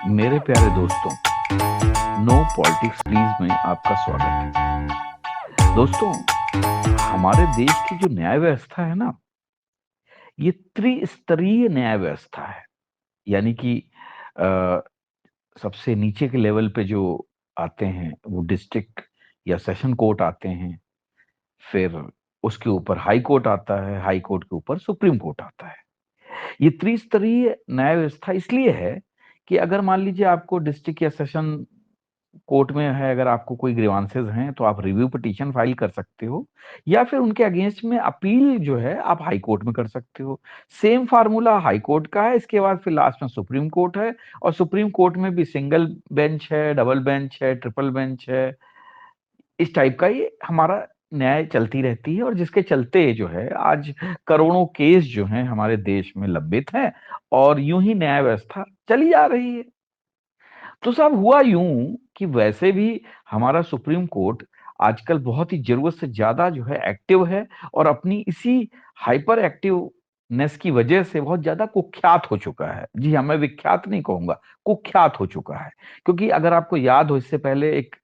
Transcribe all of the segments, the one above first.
मेरे प्यारे दोस्तों, नो पॉलिटिक्स प्लीज में आपका स्वागत है। दोस्तों, हमारे देश की जो न्याय व्यवस्था है ना, ये त्रिस्तरीय न्याय व्यवस्था है। यानी कि अ, सबसे नीचे के लेवल पे जो आते हैं वो डिस्ट्रिक्ट या सेशन कोर्ट आते हैं। फिर उसके ऊपर हाई कोर्ट आता है, हाई कोर्ट के ऊपर सुप्रीम कोर्ट आता है। ये त्रिस्तरीय न्याय व्यवस्था इसलिए है कि अगर मान लीजिए आपको डिस्ट्रिक्ट या सेशन कोर्ट में है, अगर आपको कोई ग्रीवांसेस हैं तो आप रिव्यू पिटीशन फाइल कर सकते हो, या फिर उनके अगेंस्ट में अपील जो है आप हाई कोर्ट में कर सकते हो। सेम फार्मूला हाई कोर्ट का है, इसके बाद फिर लास्ट में सुप्रीम कोर्ट है। और सुप्रीम कोर्ट में भी सिंगल बेंच है, डबल बेंच है, ट्रिपल बेंच है। इस टाइप का ये हमारा न्याय चलती रहती है, और जिसके चलते जो है आज करोड़ों केस जो हैं हमारे देश में लंबित हैं, और यूं ही न्याय व्यवस्था चली जा रही है। तो साहब, हुआ यूं कि वैसे भी हमारा सुप्रीम कोर्ट आजकल बहुत ही जरूरत से ज्यादा जो है एक्टिव है, और अपनी इसी हाइपर एक्टिवनेस की वजह से बहुत ज्यादा कुख्यात हो चुका है। जी हाँ, मैं विख्यात नहीं कहूंगा, कुख्यात हो चुका है। क्योंकि अगर आपको याद हो, इससे पहले एक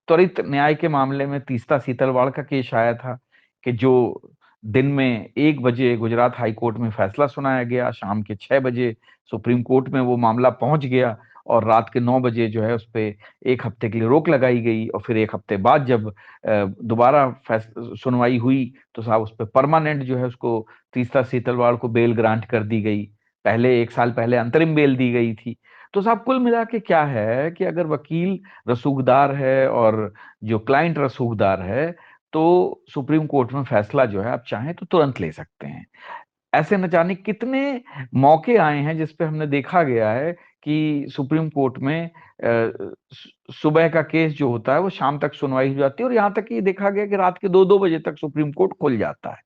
त्वरित न्याय के मामले में तीस्ता सीतलवाड़ का केस आया था, कि जो दिन में 1 बजे गुजरात हाई कोर्ट में फैसला सुनाया गया, शाम के 6 बजे सुप्रीम कोर्ट में वो मामला पहुंच गया, और रात के 9 बजे जो है उस पे 1 हफ्ते के लिए रोक लगाई गई। और फिर 1 हफ्ते बाद जब दोबारा सुनवाई हुई, तो साहब उस पर परमानेंट जो है उसको तीस्ता सीतलवाड़ को बेल ग्रांट कर दी गई। पहले 1 साल पहले अंतरिम बेल दी गई थी। तो साहब, कुल मिला के क्या है कि अगर वकील रसूखदार है और जो क्लाइंट रसूखदार है, तो सुप्रीम कोर्ट में फैसला जो है आप चाहें तो तुरंत ले सकते हैं। ऐसे न जाने कितने मौके आए हैं जिसपे हमने देखा गया है कि सुप्रीम कोर्ट में सुबह का केस जो होता है वो शाम तक सुनवाई हो जाती है, और यहां तक कि देखा गया कि रात के 2-2 बजे तक सुप्रीम कोर्ट खुल जाता है।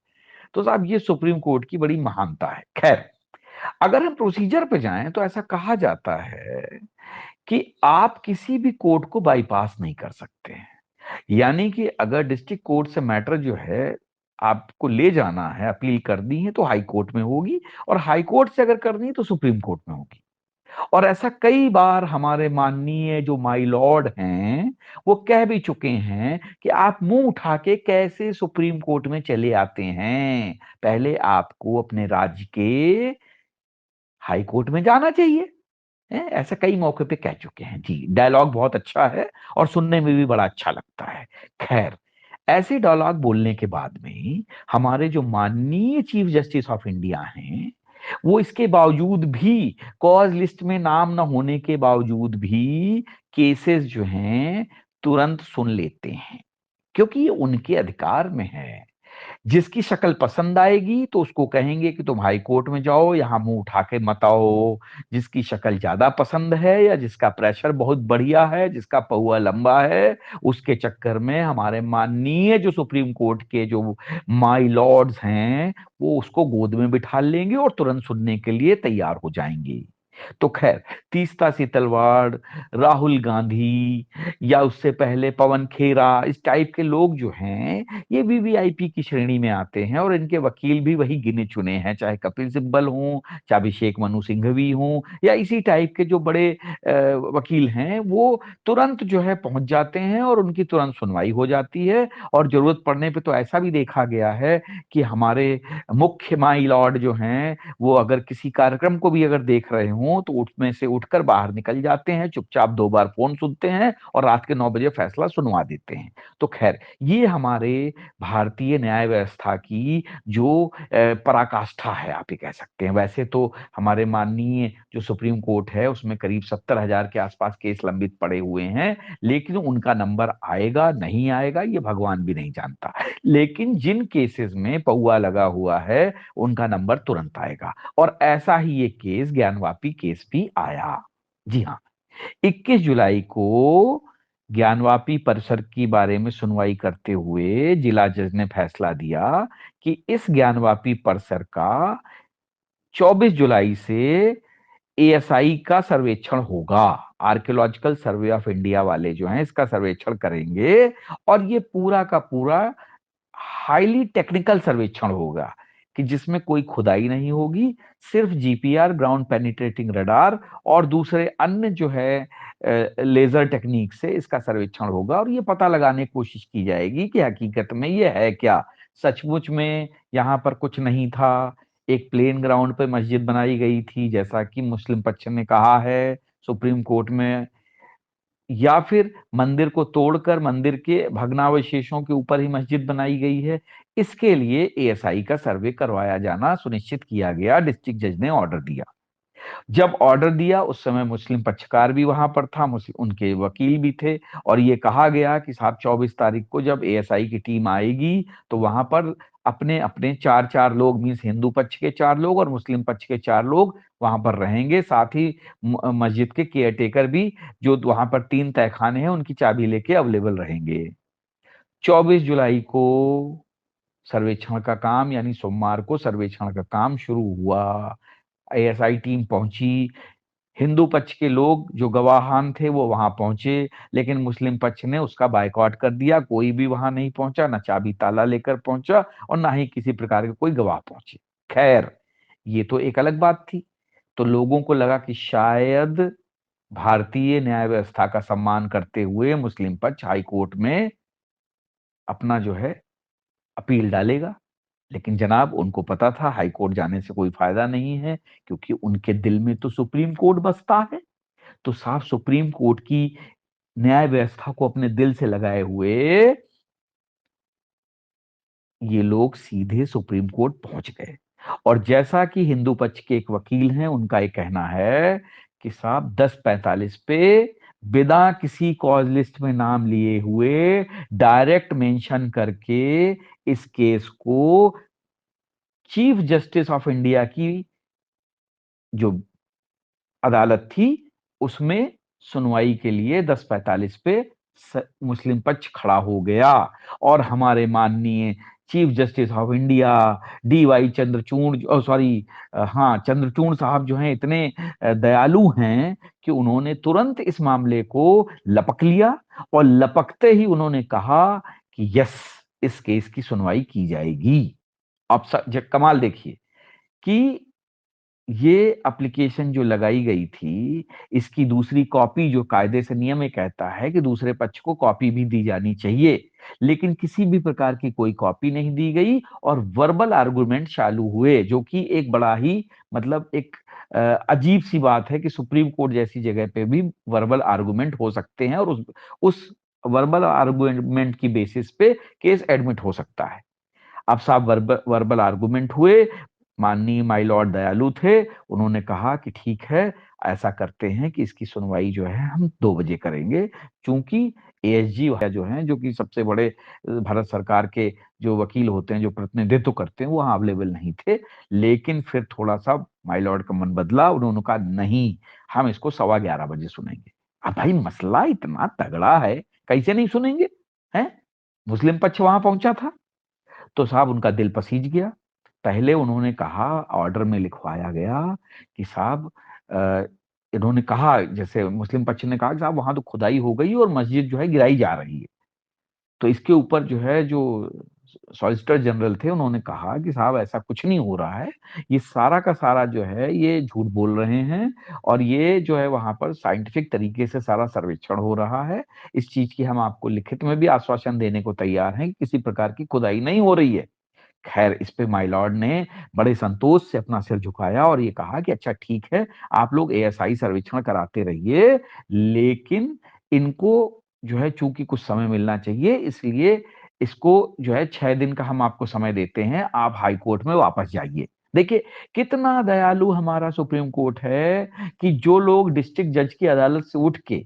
तो साहब, ये सुप्रीम कोर्ट की बड़ी महानता है। खैर, अगर हम प्रोसीजर पे जाएं तो ऐसा कहा जाता है कि आप किसी भी कोर्ट को बाईपास नहीं कर सकते हैं। यानी कि अगर डिस्ट्रिक्ट कोर्ट से मैटर जो है आपको ले जाना है, अपील करनी है, तो हाई कोर्ट में होगी, और हाई कोर्ट से अगर करनी है तो सुप्रीम कोर्ट में होगी। और ऐसा कई बार हमारे माननीय जो माई लॉर्ड हैं वो कह भी चुके हैं कि आप मुंह उठा के कैसे सुप्रीम कोर्ट में चले आते हैं, पहले आपको अपने राज्य के हाई कोर्ट में जाना चाहिए। ऐसा कई मौके पे कह चुके हैं। जी, डायलॉग बहुत अच्छा है, और सुनने में भी बड़ा अच्छा लगता है। खैर, ऐसे डायलॉग बोलने के बाद में हमारे जो माननीय चीफ जस्टिस ऑफ इंडिया हैं, वो इसके बावजूद भी, कॉज लिस्ट में नाम न होने के बावजूद भी, केसेस जो हैं तुरंत सुन लेते हैं, क्योंकि ये उनके अधिकार में है। जिसकी शक्ल पसंद आएगी तो उसको कहेंगे कि तुम हाई कोर्ट में जाओ, यहां मुंह उठा के मत आओ। जिसकी शक्ल ज्यादा पसंद है, या जिसका प्रेशर बहुत बढ़िया है, जिसका पहुआ लंबा है, उसके चक्कर में हमारे माननीय जो सुप्रीम कोर्ट के जो माई लॉर्ड्स हैं, वो उसको गोद में बिठा लेंगे और तुरंत सुनने के लिए तैयार हो जाएंगे। तो खैर, तीस्ता सीतलवाड़, राहुल गांधी, या उससे पहले पवन खेरा, इस टाइप के लोग जो हैं ये वीवीआईपी की श्रेणी में आते हैं, और इनके वकील भी वही गिने चुने हैं, चाहे कपिल सिब्बल हों, चाहे अभिषेक मनु सिंघवी हों, या इसी टाइप के जो बड़े वकील हैं, वो तुरंत जो है पहुंच जाते हैं, और उनकी तुरंत सुनवाई हो जाती है। और जरूरत पड़ने पे तो ऐसा भी देखा गया है कि हमारे मुख्य माई लॉर्ड जो हैं, वो अगर किसी कार्यक्रम को भी अगर देख रहे हों तो उसमें से उठकर बाहर निकल जाते हैं, चुपचाप 2 बार फोन सुनते हैं, और रात के 9 बजे फैसला सुनवा देते हैं। तो खैर, ये हमारे भारतीय न्याय व्यवस्था की जो पराकाष्ठा है, आप ये कह सकते हैं। वैसे तो हमारे माननीय जो सुप्रीम कोर्ट है उसमें करीब 70,000 के आसपास केस लंबित पड़े हुए हैं, लेकिन उनका नंबर आएगा नहीं आएगा ये भगवान भी नहीं जानता। लेकिन जिन केसेस में पौआ लगा हुआ है, उनका नंबर तुरंत आएगा। और ऐसा ही ये केस, ज्ञानवापी केस भी आया। जी हाँ, 21 जुलाई को ज्ञानवापी परिसर की बारे में सुनवाई करते हुए जिला जज ने फैसला दिया कि इस ज्ञानवापी परिसर का 24 जुलाई से एएसआई का सर्वेक्षण होगा। आर्कियोलॉजिकल सर्वे ऑफ इंडिया वाले जो हैं इसका सर्वेक्षण करेंगे, और ये पूरा का पूरा हाईली टेक्निकल सर्वेक्षण होगा, कि जिसमें कोई खुदाई नहीं होगी, सिर्फ जीपीआर, ग्राउंड पेनिट्रेटिंग रडार और दूसरे अन्य जो है लेजर टेक्निक से इसका सर्वेक्षण होगा और ये पता लगाने की कोशिश की जाएगी कि हकीकत में ये है क्या, सचमुच में यहाँ पर कुछ नहीं था, एक प्लेन ग्राउंड पे मस्जिद बनाई गई थी जैसा कि मुस्लिम पक्ष ने कहा है सुप्रीम कोर्ट में, या फिर मंदिर को तोड़कर मंदिर के भग्नावशेषों के ऊपर ही मस्जिद बनाई गई है। इसके लिए एएसआई का सर्वे करवाया जाना सुनिश्चित किया गया, डिस्ट्रिक्ट जज ने ऑर्डर दिया। जब ऑर्डर दिया उस समय मुस्लिम पक्षकार भी वहां पर था, उनके वकील भी थे और ये कहा गया कि साहब 24 तारीख को जब एएसआई की टीम आएगी तो वहां पर अपने अपने चार चार लोग, मीन्स हिंदू पक्ष के 4 लोग और मुस्लिम पक्ष के 4 लोग वहां पर रहेंगे, साथ ही मस्जिद के केयर टेकर भी, जो वहां पर 3 तहखाने हैं उनकी चाबी लेके अवेलेबल रहेंगे। 24 जुलाई को सर्वेक्षण का काम, यानी सोमवार को सर्वेक्षण का काम शुरू हुआ। एएसआई टीम पहुंची, हिंदू पक्ष के लोग जो गवाहान थे वो वहां पहुंचे, लेकिन मुस्लिम पक्ष ने उसका बायकॉट कर दिया, कोई भी वहां नहीं पहुंचा, ना चाबी ताला लेकर पहुंचा और ना ही किसी प्रकार के कोई गवाह पहुंचे। खैर, ये तो एक अलग बात थी। तो लोगों को लगा कि शायद भारतीय न्याय व्यवस्था का सम्मान करते हुए मुस्लिम पक्ष हाई कोर्ट में अपना जो है अपील डालेगा, लेकिन जनाब उनको पता था हाई कोर्ट जाने से कोई फायदा नहीं है, क्योंकि उनके दिल में तो सुप्रीम कोर्ट बसता है। तो साफ सुप्रीम कोर्ट की न्याय व्यवस्था को अपने दिल से लगाए हुए ये लोग सीधे सुप्रीम कोर्ट पहुंच गए। और जैसा कि हिंदू पक्ष के एक वकील हैं, उनका एक कहना है कि साहब 10:45 पे बिना किसी कॉज लिस्ट में नाम लिए हुए डायरेक्ट मेंशन करके इस केस को चीफ जस्टिस ऑफ इंडिया की जो अदालत थी उसमें सुनवाई के लिए 10:45 पे मुस्लिम पक्ष खड़ा हो गया। और हमारे माननीय chief justice of India DY Chandrachud, sorry, हाँ, चंद्रचूड़ साहब जो हैं इतने दयालु हैं कि उन्होंने तुरंत इस मामले को लपक लिया और लपकते ही उन्होंने कहा कि यस, इस केस की सुनवाई की जाएगी। अब कमाल देखिए कि ये एप्लीकेशन जो लगाई गई थी, इसकी दूसरी कॉपी, जो कायदे से नियम ये कहता है कि दूसरे पक्ष को कॉपी भी दी जानी चाहिए, लेकिन किसी भी प्रकार की कोई कॉपी नहीं दी गई और वर्बल आर्गुमेंट चालू हुए, जो कि एक बड़ा ही मतलब एक अजीब सी बात है कि सुप्रीम कोर्ट जैसी जगह पे भी वर्बल आर्गुमेंट हो सकते हैं और उस वर्बल आर्गुमेंट की बेसिस पे केस एडमिट हो सकता है। अब साहब वर्बल आर्गुमेंट हुए, माननीय माई लॉर्ड दयालु थे, उन्होंने कहा कि ठीक है, ऐसा करते हैं कि इसकी सुनवाई जो है हम 2 बजे करेंगे, क्योंकि एएसजी जो हैं, जो कि सबसे बड़े भारत सरकार के जो वकील होते हैं, जो प्रतिनिधित्व करते हैं, वो वहां अवेलेबल नहीं थे। लेकिन फिर थोड़ा सा माई लॉर्ड का मन बदला, उन्होंने कहा नहीं, हम इसको 11:15 बजे सुनेंगे। अब भाई मसला इतना तगड़ा है, कैसे नहीं सुनेंगे हैं? मुस्लिम पक्ष वहां पहुंचा था, तो साहब उनका दिल पसीज गया। पहले उन्होंने कहा, ऑर्डर में लिखवाया गया कि साहब, इन्होंने कहा, जैसे मुस्लिम पक्ष ने कहा कि साहब वहां तो खुदाई हो गई और मस्जिद जो है गिराई जा रही है। तो इसके ऊपर जो है, जो सॉलिसिटर जनरल थे, उन्होंने कहा कि साहब ऐसा कुछ नहीं हो रहा है, ये सारा का सारा जो है ये झूठ बोल रहे हैं और ये जो है वहां पर साइंटिफिक तरीके से सारा सर्वेक्षण हो रहा है। इस चीज की हम आपको लिखित में भी आश्वासन देने को तैयार हैं कि किसी प्रकार की खुदाई नहीं हो रही है। खैर, इस पे माय लॉर्ड ने बड़े संतोष से अपना सिर झुकाया और ये कहा कि अच्छा ठीक है, आप लोग एएसआई सर्वेक्षण कराते रहिए, लेकिन इनको जो है चूंकि कुछ समय मिलना चाहिए, इसलिए इसको जो है 6 दिन का हम आपको समय देते हैं, आप हाई कोर्ट में वापस जाइए। देखिए कितना दयालु हमारा सुप्रीम कोर्ट है कि जो लोग डिस्ट्रिक्ट जज की अदालत से उठ के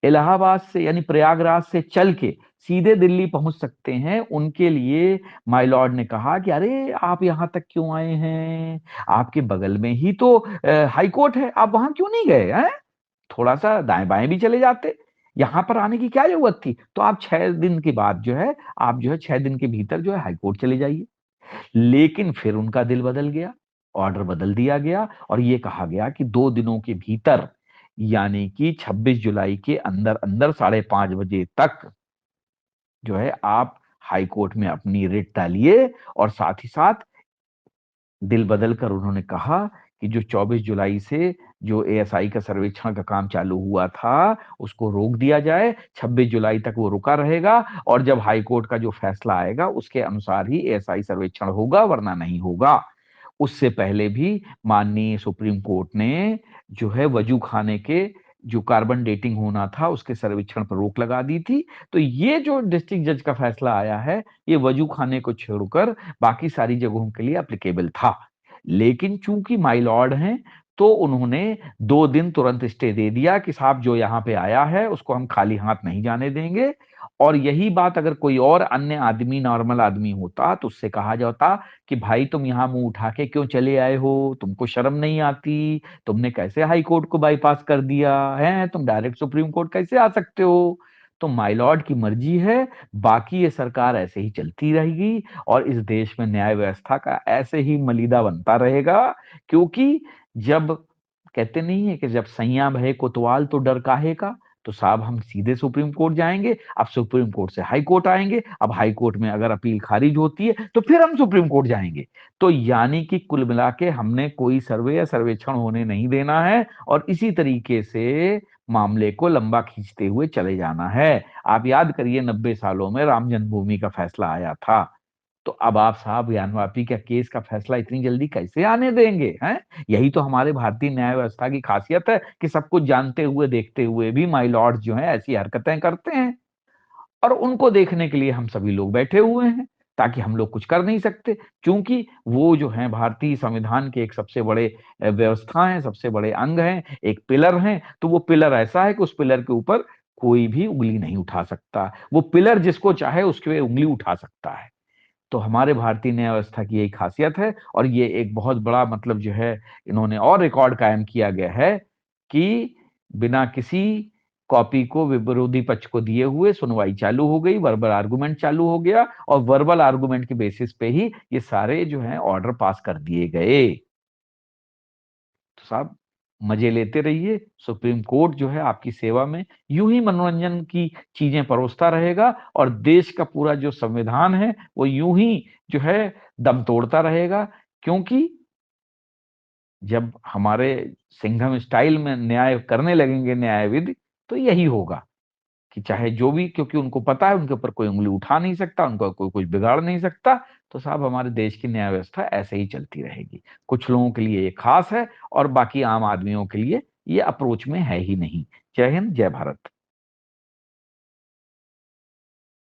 इलाहाबाद से, यानी प्रयागराज से चल के सीधे दिल्ली पहुंच सकते हैं, उनके लिए माय लॉर्ड ने कहा कि अरे आप यहां तक क्यों आए हैं, आपके बगल में ही तो हाई कोर्ट है, आप वहां क्यों नहीं गए हैं? थोड़ा सा दाएं बाएं भी चले जाते, यहां पर आने की क्या जरूरत थी? तो आप 6 दिन के बाद जो है, आप जो है 6 दिन के भीतर जो है हाई कोर्ट चले जाइए। लेकिन फिर उनका दिल बदल गया, ऑर्डर बदल दिया गया और ये कहा गया कि 2 दिनों के भीतर, यानी कि 26 जुलाई के अंदर अंदर 5:30 बजे तक जो है आप हाई कोर्ट में अपनी रिट डालिए और साथ ही साथ दिल बदल कर उन्होंने कहा कि जो 24 जुलाई से जो एएसआई का सर्वेक्षण का काम चालू हुआ था, उसको रोक दिया जाए, 26 जुलाई तक वो रुका रहेगा और जब हाई कोर्ट का जो फैसला आएगा, उसके अनुसार ही एएसआई सर्वेक्षण होगा, वरना नहीं होगा। उससे पहले भी माननीय सुप्रीम कोर्ट ने जो है वजू खाने के जो कार्बन डेटिंग होना था, उसके सर्वेक्षण पर रोक लगा दी थी। तो ये जो डिस्ट्रिक्ट जज का फैसला आया है, ये वजू खाने को छोड़कर बाकी सारी जगहों के लिए एप्लीकेबल था। लेकिन चूंकि माय लॉर्ड हैं, तो उन्होंने 2 दिन तुरंत स्टे दे दिया कि साहब जो यहाँ पे आया है उसको हम खाली हाथ नहीं जाने देंगे। और यही बात अगर कोई और अन्य आदमी, नॉर्मल आदमी होता तो उससे कहा जाता कि भाई तुम यहाँ मुंह उठा के क्यों चले आए हो, तुमको शर्म नहीं आती, तुमने कैसे हाई कोर्ट को बाईपास कर दिया है, तुम डायरेक्ट सुप्रीम कोर्ट कैसे आ सकते हो। तो माय लॉर्ड की मर्जी है, बाकी ये सरकार ऐसे ही चलती रहेगी और इस देश में न्याय व्यवस्था का ऐसे ही मलीदा बनता रहेगा। क्योंकि जब कहते नहीं है कि जब सैया भये कोतवाल तो डर काहे का, तो साहब हम सीधे सुप्रीम कोर्ट जाएंगे, अब सुप्रीम कोर्ट से हाई कोर्ट आएंगे, अब हाई कोर्ट में अगर अपील खारिज होती है तो फिर हम सुप्रीम कोर्ट जाएंगे। तो यानी कि कुल मिला के हमने कोई सर्वे या सर्वेक्षण होने नहीं देना है और इसी तरीके से मामले को लंबा खींचते हुए चले जाना है। आप याद करिए 90 सालों में राम जन्मभूमि का फैसला आया था। तो अब आप साहब ज्ञानवापी का केस का फैसला इतनी जल्दी कैसे आने देंगे हैं? यही तो हमारे भारतीय न्याय व्यवस्था की खासियत है कि सब कुछ जानते हुए देखते हुए भी माय लॉर्ड जो है ऐसी हरकतें करते हैं और उनको देखने के लिए हम सभी लोग बैठे हुए हैं, ताकि हम लोग कुछ कर नहीं सकते। क्योंकि वो जो है भारतीय संविधान के एक सबसे बड़े व्यवस्था है, सबसे बड़े अंग हैं, एक पिलर हैं। तो वो पिलर ऐसा है कि उस पिलर के ऊपर कोई भी उंगली नहीं उठा सकता। वो पिलर जिसको चाहे उसके उंगली उठा सकता है। तो हमारे भारतीय न्याय व्यवस्था की यही खासियत है और ये एक बहुत बड़ा मतलब जो है इन्होंने और रिकॉर्ड कायम किया गया है कि बिना किसी कॉपी को विरोधी पक्ष को दिए हुए सुनवाई चालू हो गई, वर्बल आर्गुमेंट चालू हो गया और वर्बल आर्गुमेंट के बेसिस पे ही ये सारे जो है ऑर्डर पास कर दिए गए। तो साहब मजे लेते रहिए, सुप्रीम कोर्ट जो है आपकी सेवा में यूं ही मनोरंजन की चीजें परोसता रहेगा और देश का पूरा जो संविधान है वो यूं ही जो है दम तोड़ता रहेगा। क्योंकि जब हमारे सिंघम स्टाइल में न्याय करने लगेंगे न्यायविद, तो यही होगा कि चाहे जो भी, क्योंकि उनको पता है उनके ऊपर कोई उंगली उठा नहीं सकता, उनका कोई कुछ बिगाड़ नहीं सकता। तो साहब हमारे देश की न्याय व्यवस्था ऐसे ही चलती रहेगी। कुछ लोगों के लिए ये खास है और बाकी आम आदमियों के लिए ये अप्रोच में है ही नहीं। जय हिंद, जय भारत।